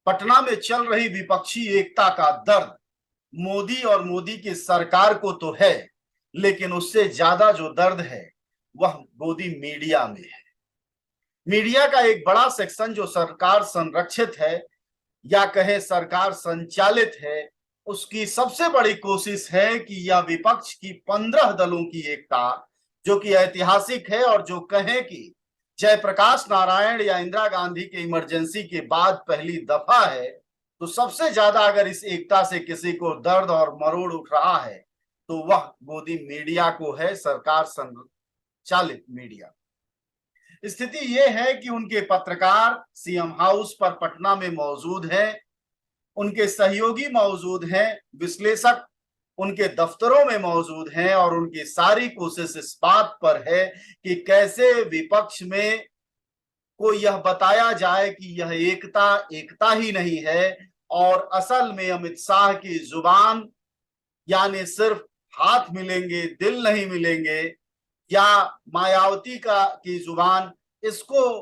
पटना में चल रही विपक्षी एकता का दर्द मोदी और मोदी की सरकार को तो है, लेकिन उससे ज्यादा जो दर्द है वह मोदी मीडिया में है। मीडिया का एक बड़ा सेक्शन जो सरकार संरक्षित है या कहे सरकार संचालित है, उसकी सबसे बड़ी कोशिश है कि यह विपक्ष की 15 दलों की एकता, जो कि ऐतिहासिक है और जो कहे कि जयप्रकाश नारायण या इंदिरा गांधी के इमरजेंसी के बाद पहली दफा है, तो सबसे ज्यादा अगर इस एकता से किसी को दर्द और मरोड़ उठ रहा है तो वह मोदी मीडिया को है, सरकार संचालित मीडिया। स्थिति यह है कि उनके पत्रकार सीएम हाउस पर पटना में मौजूद हैं, उनके सहयोगी मौजूद हैं, विश्लेषक उनके दफ्तरों में मौजूद हैं और उनकी सारी कोशिश इस बात पर है कि कैसे विपक्ष में को यह बताया जाए कि यह एकता एकता ही नहीं है और असल में अमित शाह की जुबान यानी सिर्फ हाथ मिलेंगे दिल नहीं मिलेंगे, या मायावती की जुबान, इसको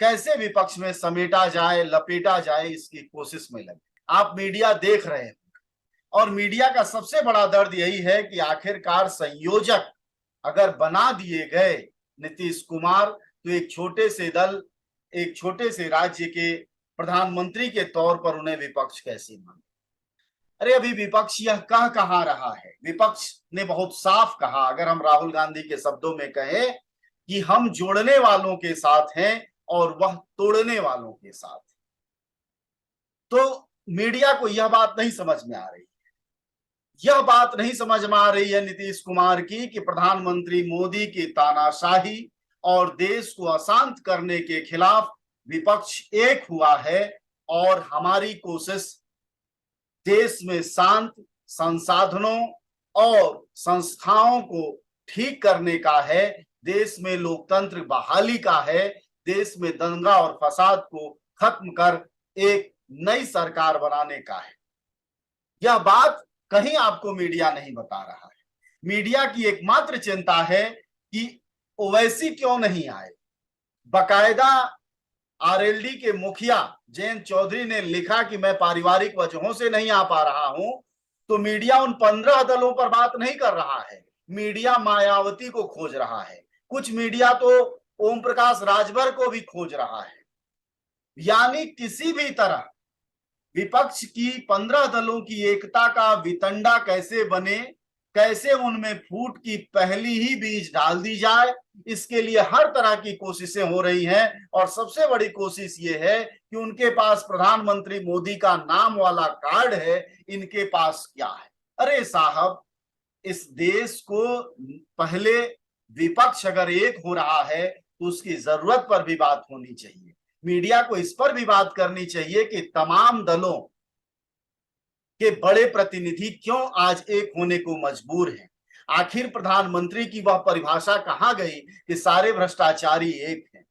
कैसे विपक्ष में समेटा जाए, लपेटा जाए, इसकी कोशिश में लगे। आप मीडिया देख रहे हैं और मीडिया का सबसे बड़ा दर्द यही है कि आखिरकार संयोजक अगर बना दिए गए नीतीश कुमार, तो एक छोटे से दल, एक छोटे से राज्य के प्रधानमंत्री के तौर पर उन्हें विपक्ष कैसे माने। अरे अभी विपक्ष यह कहाँ रहा है? विपक्ष ने बहुत साफ कहा, अगर हम राहुल गांधी के शब्दों में कहें कि हम जोड़ने वालों के साथ हैं और वह तोड़ने वालों के साथ। तो मीडिया को यह बात नहीं समझ में आ रही है, यह बात नहीं समझ में आ रही है नीतीश कुमार की कि प्रधानमंत्री मोदी की तानाशाही और देश को अशांत करने के खिलाफ विपक्ष एक हुआ है और हमारी कोशिश देश में शांत संसाधनों और संस्थाओं को ठीक करने का है, देश में लोकतंत्र बहाली का है, देश में दंगा और फसाद को खत्म कर एक नई सरकार बनाने का है। यह बात कहीं आपको मीडिया नहीं बता रहा है। मीडिया की एकमात्र चिंता है कि ओवैसी क्यों नहीं आए। बकायदा आरएलडी के मुखिया जयंत चौधरी ने लिखा कि मैं पारिवारिक वजहों से नहीं आ पा रहा हूं, तो मीडिया उन 15 दलों पर बात नहीं कर रहा है, मीडिया मायावती को खोज रहा है, कुछ मीडिया तो ओम प्रकाश राजभर को भी खोज रहा है। यानी किसी भी तरह विपक्ष की 15 दलों की एकता का वितंडा कैसे बने, कैसे उनमें फूट की पहली ही बीज डाल दी जाए, इसके लिए हर तरह की कोशिशें हो रही हैं। और सबसे बड़ी कोशिश ये है कि उनके पास प्रधानमंत्री मोदी का नाम वाला कार्ड है, इनके पास क्या है? अरे साहब, इस देश को पहले विपक्ष अगर एक हो रहा है तो उसकी जरूरत पर भी बात होनी चाहिए। मीडिया को इस पर भी बात करनी चाहिए कि तमाम दलों के बड़े प्रतिनिधि क्यों आज एक होने को मजबूर हैं। आखिर प्रधानमंत्री की वह परिभाषा कहां गई कि सारे भ्रष्टाचारी एक हैं?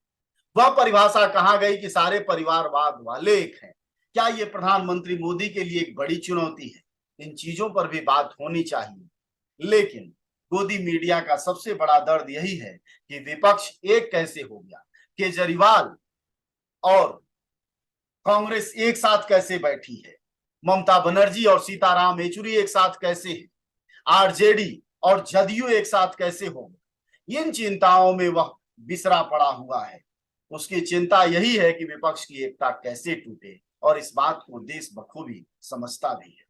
वह परिभाषा कहां गई कि सारे परिवारवाद वाले एक हैं? क्या ये प्रधानमंत्री मोदी के लिए एक बड़ी चुनौती है? इन चीजों पर भी बात होनी चाहिए। लेकिन गोदी मीडिया का सबसे बड़ा दर्द यही है कि विपक्ष एक कैसे हो गया, केजरीवाल और कांग्रेस एक साथ कैसे बैठी है, ममता बनर्जी और सीताराम येचुरी एक साथ कैसे है, आरजेडी और जदयू एक साथ कैसे होंगे। इन चिंताओं में वह बिसरा पड़ा हुआ है। उसकी चिंता यही है कि विपक्ष की एकता कैसे टूटे और इस बात को देश बखूबी समझता भी है।